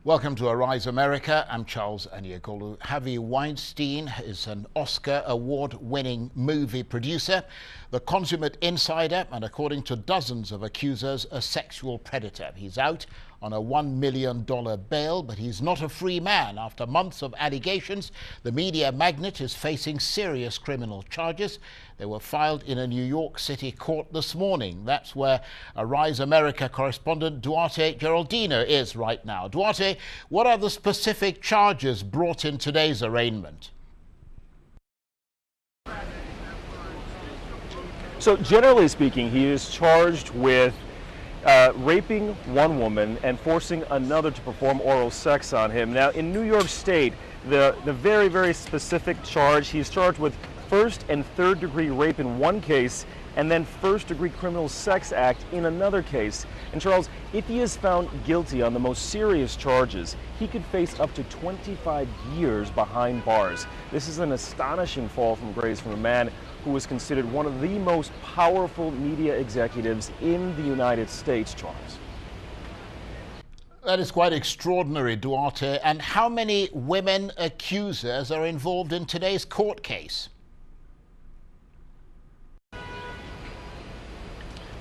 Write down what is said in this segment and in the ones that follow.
Welcome to Arise America. I'm Charles Aniagolu. Harvey Weinstein is an Oscar award-winning movie producer, the consummate insider, and according to dozens of accusers, a sexual predator. He's out on a $1 million bail, but he's not a free man. After months of allegations, the media magnate is facing serious criminal charges. They were filed in a New York City court this morning. That's where Arise America correspondent Duarte Geraldino is right now. Duarte, what are the specific charges brought in today's arraignment? So generally speaking, he is charged with raping one woman and forcing another to perform oral sex on him. Now, in New York State, the very, very specific charge, he's charged with first and third degree rape in one case, and then first degree criminal sex act in another case. And Charles, if he is found guilty on the most serious charges, he could face up to 25 years behind bars. This is an astonishing fall from grace from a man who was considered one of the most powerful media executives in the United States, Charles. That is quite extraordinary, Duarte. And how many women accusers are involved in today's court case?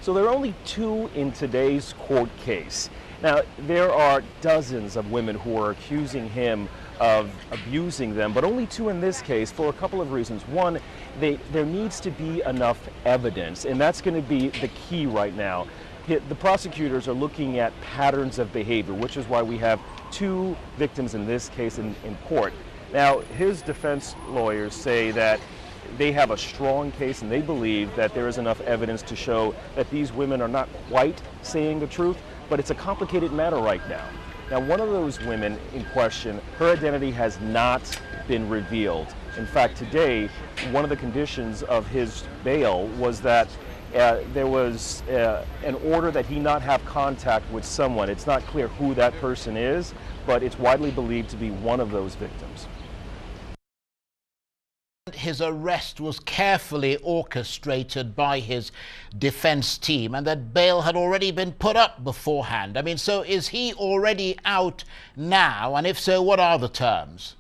So there are only two in today's court case. Now, there are dozens of women who are accusing him of abusing them, but only two in this case for a couple of reasons. One, there needs to be enough evidence, and that's going to be the key right now. The prosecutors are looking at patterns of behavior, which is why we have two victims in this case in court. Now, his defense lawyers say that they have a strong case and they believe that there is enough evidence to show that these women are not quite saying the truth, but it's a complicated matter right now. Now, one of those women in question, her identity has not been revealed. In fact, today, one of the conditions of his bail was that there was an order that he not have contact with someone. It's not clear who that person is, but it's widely believed to be one of those victims. His arrest was carefully orchestrated by his defense team and that bail had already been put up beforehand. I mean, so is he already out now? And if so, what are the terms?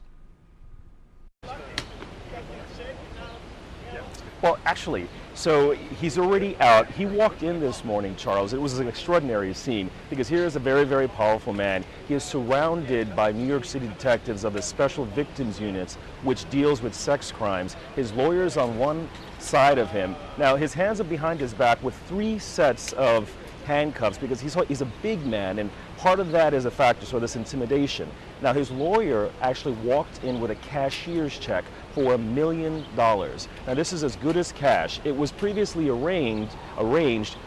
Well, actually, so he's already out. He walked in this morning, Charles. It was an extraordinary scene because here is a very, very powerful man. He is surrounded by New York City detectives of the Special Victims Units, which deals with sex crimes. His lawyer's on one side of him. Now, his hands are behind his back with 3 sets of handcuffs because he's a big man, and part of that is a factor, so this intimidation. Now, his lawyer actually walked in with a cashier's check for $1 million. Now, this is as good as cash. It was previously arranged,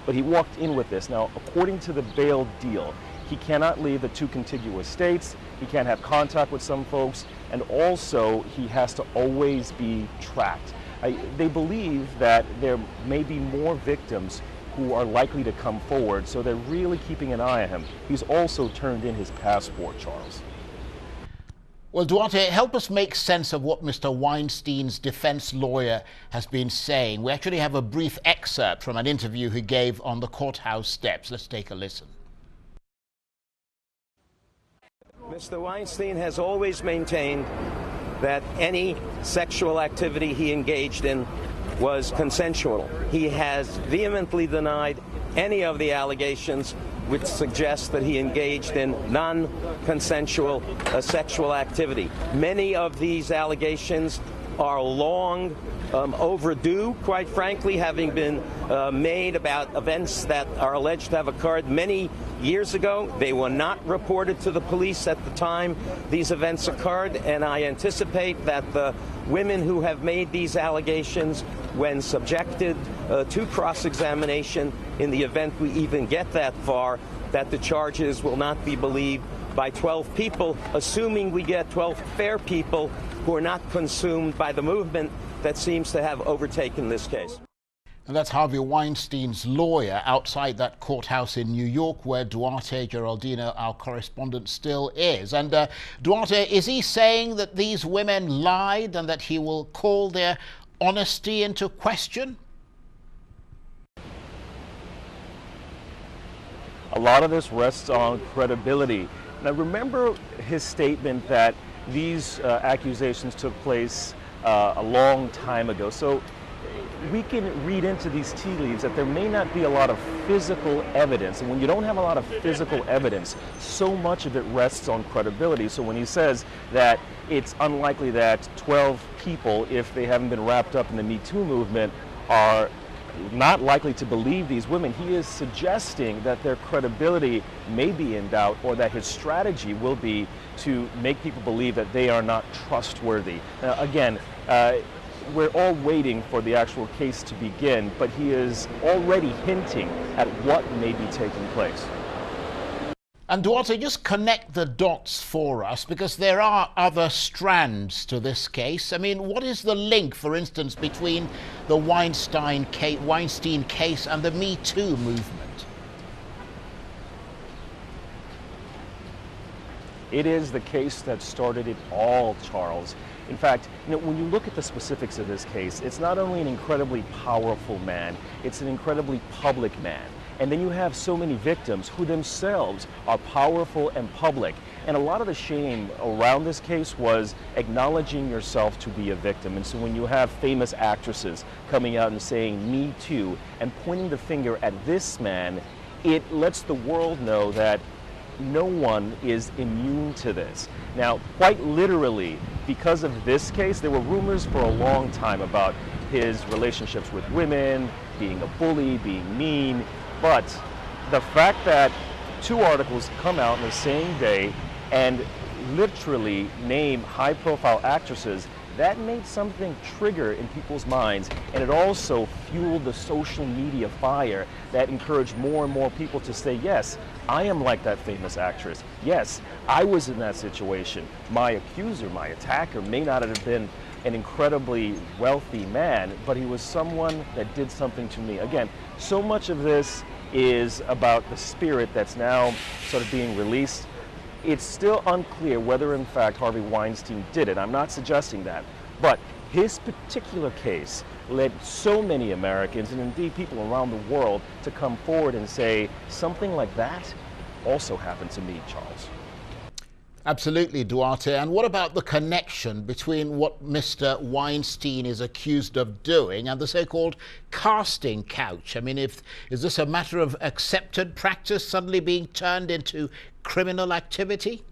but he walked in with this. Now, according to the bail deal, he cannot leave the 2 contiguous states, he can't have contact with some folks, and also he has to always be tracked. They believe that there may be more victims who are likely to come forward, so they're really keeping an eye on him. He's also turned in his passport, Charles. Well, Duarte, help us make sense of what Mr. Weinstein's defense lawyer has been saying. We actually have a brief excerpt from an interview he gave on the courthouse steps. Let's take a listen. Mr. Weinstein has always maintained that any sexual activity he engaged in was consensual. He has vehemently denied any of the allegations which suggest that he engaged in non-consensual sexual activity. Many of these allegations are long overdue, quite frankly, having been made about events that are alleged to have occurred many years ago. They were not reported to the police at the time these events occurred, and I anticipate that the women who have made these allegations, when subjected to cross-examination, in the event we even get that far, that the charges will not be believed by 12 people, assuming we get 12 fair people who are not consumed by the movement that seems to have overtaken this case. And that's Harvey Weinstein's lawyer outside that courthouse in New York where Duarte Geraldino, our correspondent, still is. And Duarte, is he saying that these women lied and that he will call their honesty into question? A lot of this rests on credibility. Now remember his statement that these accusations took place a long time ago. So we can read into these tea leaves that there may not be a lot of physical evidence. And when you don't have a lot of physical evidence, so much of it rests on credibility. So when he says that it's unlikely that 12 people, if they haven't been wrapped up in the Me Too movement, are not likely to believe these women, he is suggesting that their credibility may be in doubt, or that his strategy will be to make people believe that they are not trustworthy. Now, again, we're all waiting for the actual case to begin, but he is already hinting at what may be taking place. And Duarte, just connect the dots for us, because there are other strands to this case. I mean, what is the link, for instance, between the Weinstein case and the Me Too movement? It is the case that started it all, Charles. In fact, when you look at the specifics of this case, it's not only an incredibly powerful man, it's an incredibly public man. And then you have so many victims who themselves are powerful and public. And a lot of the shame around this case was acknowledging yourself to be a victim. And so when you have famous actresses coming out and saying, "Me too," and pointing the finger at this man, it lets the world know that no one is immune to this. Now, quite literally, because of this case, there were rumors for a long time about his relationships with women, being a bully, being mean. But the fact that two articles come out in the same day and literally name high-profile actresses, that made something trigger in people's minds, and it also fueled the social media fire that encouraged more and more people to say, yes, I am like that famous actress. Yes, I was in that situation. My accuser, my attacker, may not have been an incredibly wealthy man, but he was someone that did something to me. Again, so much of this is about the spirit that's now sort of being released. It's still unclear whether in fact Harvey Weinstein did it. I'm not suggesting that, but his particular case led so many Americans, and indeed people around the world, to come forward and say something like that also happened to me, Charles. Absolutely, Duarte. And what about the connection between what Mr. Weinstein is accused of doing and the so-called casting couch? I mean, is this a matter of accepted practice suddenly being turned into criminal activity?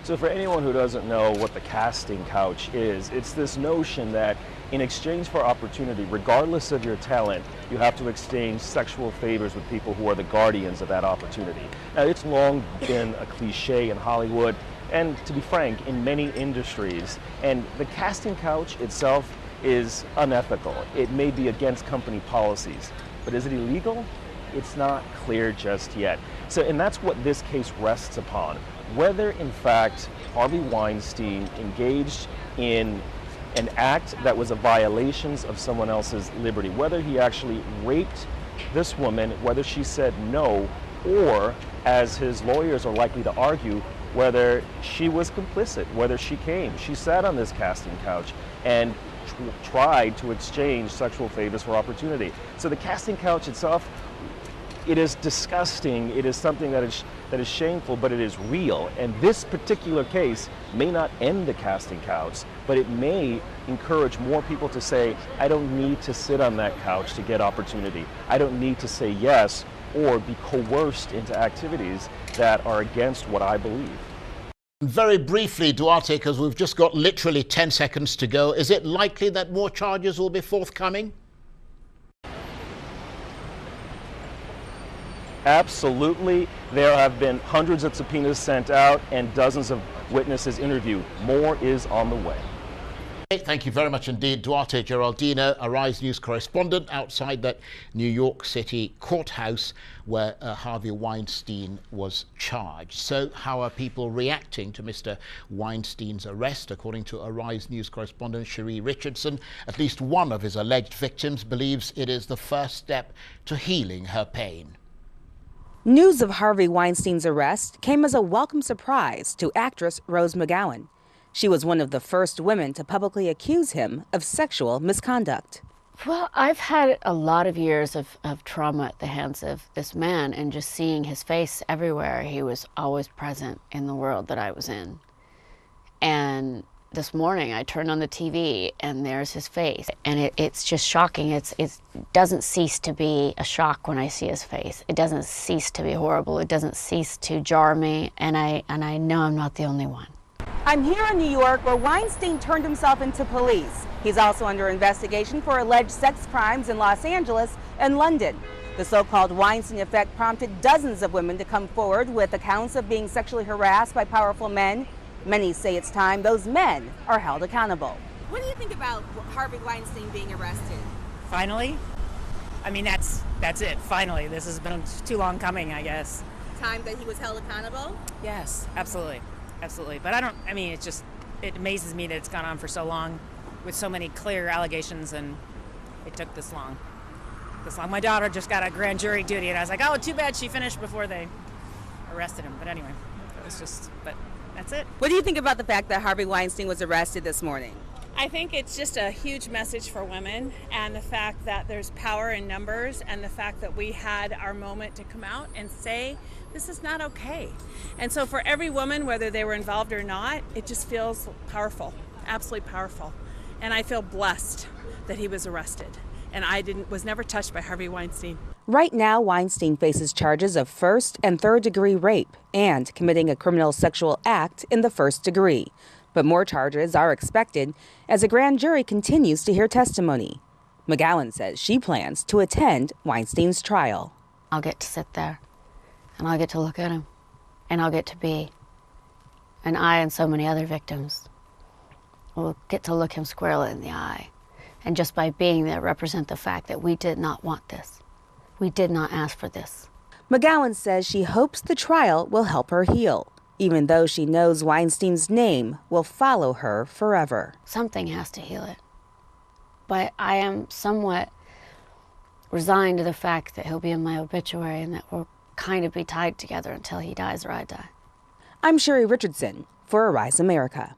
So for anyone who doesn't know what the casting couch is, it's this notion that in exchange for opportunity, regardless of your talent, you have to exchange sexual favors with people who are the guardians of that opportunity. Now, it's long been a cliche in Hollywood, and to be frank, in many industries. And the casting couch itself is unethical. It may be against company policies, but is it illegal? It's not clear just yet. So, and that's what this case rests upon. Whether in fact Harvey Weinstein engaged in an act that was a violation of someone else's liberty, whether he actually raped this woman, whether she said no, or, as his lawyers are likely to argue, whether she was complicit, whether she sat on this casting couch and tried to exchange sexual favors for opportunity. So the casting couch itself, it is disgusting. It is something that is shameful, but it is real. And this particular case may not end the casting couch, but it may encourage more people to say, I don't need to sit on that couch to get opportunity. I don't need to say yes or be coerced into activities that are against what I believe. Very briefly, Duarte, because we've just got literally 10 seconds to go, is it likely that more charges will be forthcoming? Absolutely. There have been hundreds of subpoenas sent out and dozens of witnesses interviewed. More is on the way. Thank you very much indeed, Duarte Geraldino, Arise News correspondent outside that New York City courthouse where Harvey Weinstein was charged. So how are people reacting to Mr. Weinstein's arrest? According to Arise News correspondent Cherie Richardson, at least one of his alleged victims believes it is the first step to healing her pain. News of Harvey Weinstein's arrest came as a welcome surprise to actress Rose McGowan. She was one of the first women to publicly accuse him of sexual misconduct. Well, I've had a lot of years of trauma at the hands of this man, and just seeing his face everywhere. He was always present in the world that I was in. And this morning I turned on the TV and there's his face. And it's just shocking. It doesn't cease to be a shock when I see his face. It doesn't cease to be horrible. It doesn't cease to jar me. And I know I'm not the only one. I'm here in New York where Weinstein turned himself into police. He's also under investigation for alleged sex crimes in Los Angeles and London. The so-called Weinstein effect prompted dozens of women to come forward with accounts of being sexually harassed by powerful men. Many say it's time those men are held accountable. What do you think about Harvey Weinstein being arrested? Finally? I mean, that's it, finally. This has been too long coming, I guess. Time that he was held accountable? Yes, absolutely. Absolutely. But it amazes me that it's gone on for so long with so many clear allegations, and it took this long. My daughter just got a grand jury duty, and I was like, oh, too bad she finished before they arrested him. But anyway, but that's it. What do you think about the fact that Harvey Weinstein was arrested this morning? I think it's just a huge message for women, and the fact that there's power in numbers, and the fact that we had our moment to come out and say, this is not okay. And so for every woman, whether they were involved or not, it just feels powerful, absolutely powerful. And I feel blessed that he was arrested. And I was never touched by Harvey Weinstein. Right now, Weinstein faces charges of first and third degree rape and committing a criminal sexual act in the first degree. But more charges are expected as a grand jury continues to hear testimony. McGowan says she plans to attend Weinstein's trial. I'll get to sit there, and I'll get to look at him, and I'll get to be. And I and so many other victims will get to look him squarely in the eye. And just by being there, represent the fact that we did not want this. We did not ask for this. McGowan says she hopes the trial will help her heal, even though she knows Weinstein's name will follow her forever. Something has to heal it. But I am somewhat resigned to the fact that he'll be in my obituary and that we'll kind of be tied together until he dies or I die. I'm Sherry Richardson for Arise America.